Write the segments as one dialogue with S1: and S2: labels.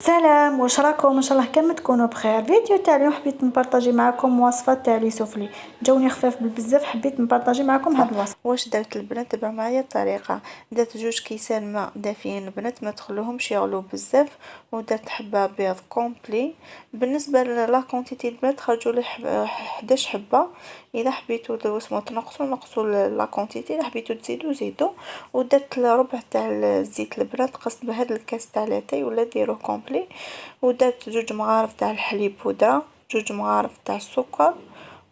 S1: سلام، واش راكم؟ ان شاء الله كامل تكونوا بخير. فيديو تاع اليوم حبيت نبارطاجي معكم وصفات تاع لي سوفلي، جاوني خفاف بزاف، حبيت نبارطاجي معكم هاد الوصفه.
S2: واش درت البنات؟ تبع معايا الطريقه. درت 2 كيسان ماء دافيين البنات، ما تخلوهمش يغلو بزاف، ودرت حبه بيض كومبلي. بالنسبه لا كونتيتي البنات خرجوا لي 11 حبه. اذا حبيتوا اسمو نقصوا لا كونتيتي، اذا حبيتوا تزيدوا زيدوا. ودرت ربع تاع الزيت البنات، قصت بهذا الكاس تاع لاتاي ولا ديروه كومبلي. ودرت 2 مغارف تاع الحليب بودره، 2 مغارف تاع السكر،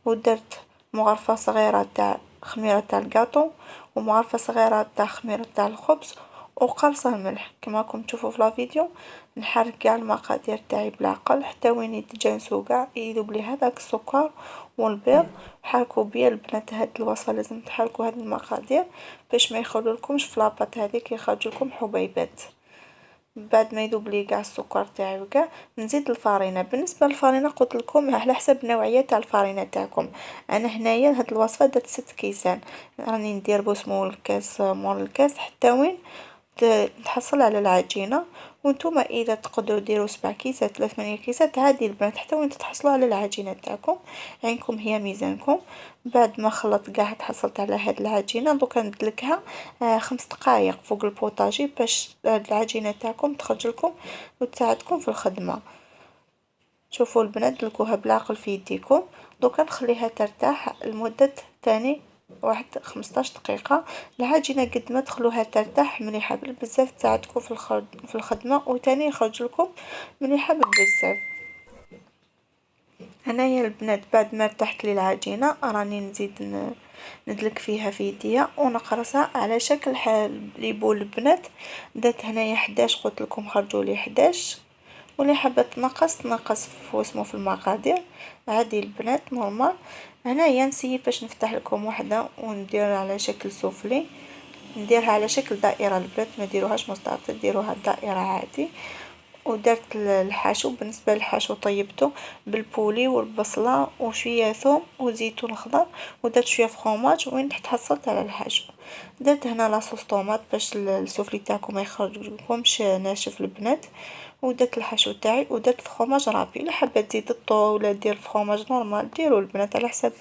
S2: ودرت مغرفه صغيره تاع خميره تاع الكاطو، ومعلقه صغيره تاع خميره تاع الخبز، وقرصه الملح. كما راكم تشوفوا في الفيديو نحرك كاع المقادير تاعي بالعقل حتى وين يتجانسوا كاع، يذوب لي هذاك السكر والبيض. حركوا بيا البنات، هاد الوصفه لازم تحركوا هاد المقادير باش ما يخلولكمش في لاباط هذيك يخرج لكم حبيبات. بعد ما يذوب لي كاع السكر تاعي وكاع، نزيد الفارينه. بالنسبه للفارينه قلت لكم على حسب النوعيه تاع الفارينه تاعكم. انا هنايا هاد الوصفه درت 6 كيسان، راني ندير بوسمو الكاس مول الكاس حتى وين تحصل على العجينه. وانتم اذا تقدروا ديروا 7 كيسات ولا 8 كيسات عادي البنات، حتى وين تحصلوا على العجينه تاعكم. عينكم هي ميزانكم. بعد ما خلطت كاع تحصلت على هاد العجينه، دوكا ندلكها 5 دقائق فوق البوطاجي باش العجينه تاعكم تخرج لكم وتساعدكم في الخدمه. شوفوا البنات، دلكوها بالعقل في يديكم. دوكا نخليها ترتاح لمده تاني واحد 15 دقيقه. العجينه قد ما تخلوها ترتاح مليحه بزاف تساعدكم في الخدمه، وتاني يخرج لكم مليحه بزاف. هنايا البنات بعد ما ارتحت لي العجينه راني نزيد ندلك فيها في يديا ونقرصها على شكل لي بول البنات. درت هنايا 11، قلت لكم خرجوا لي 11. واللي حابه تنقص في المقادير عادي البنات نورمال. هنايا نسيي باش نفتح لكم واحده وندير على شكل سوفلي، نديرها على شكل دائره البنات، ما ديروهاش مستطيل، ديروها دائره عادي. ودرت الحشو. بالنسبه للحشو طيبته بالبولي والبصله وشويه ثوم وزيتون خضر، ودرت شويه فرomاج. وين حصلت على الحشو درت هنا لاصوص طوماط باش السوفلي تاعكم ما يخرجلكمش ناشف البنات. ودرت الحشو تاعي ودرت الفرomاج رابي. الا حابه تزيد الطو ولا دير الفرomاج نورمال ديروا البنات على حسب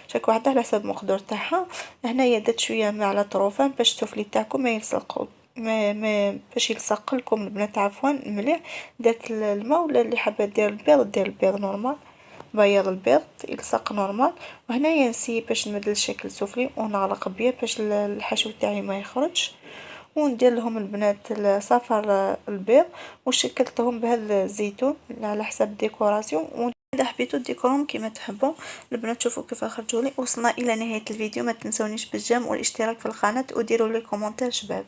S2: شاك واحده على حسب المقدور تاعها. هنايا درت شويه معلقه طروفان باش السوفلي تاعكم ما يلصق، ما باش يلصق لكم البنات عفوا مليح. درت الماء، ولا اللي حابه دير البيض دير البيض نورمال، بياض البيض يلصق نورمال. وهنايا نسي باش نمد الشكل سفلي ونغلق بيه باش الحشو تاعي ما يخرج. وندير لهم البنات صفر البيض وشكلتهم بهذا الزيتون على حسب ديكوراسيون. اذا حبيتوا ديكورهم كما تحبوا البنات. شوفوا كيف خرجوا لي. وصلنا الى نهايه الفيديو، ما تنسونيش بالجيم والاشتراك في القناه وديروا لي كومنتير شباب.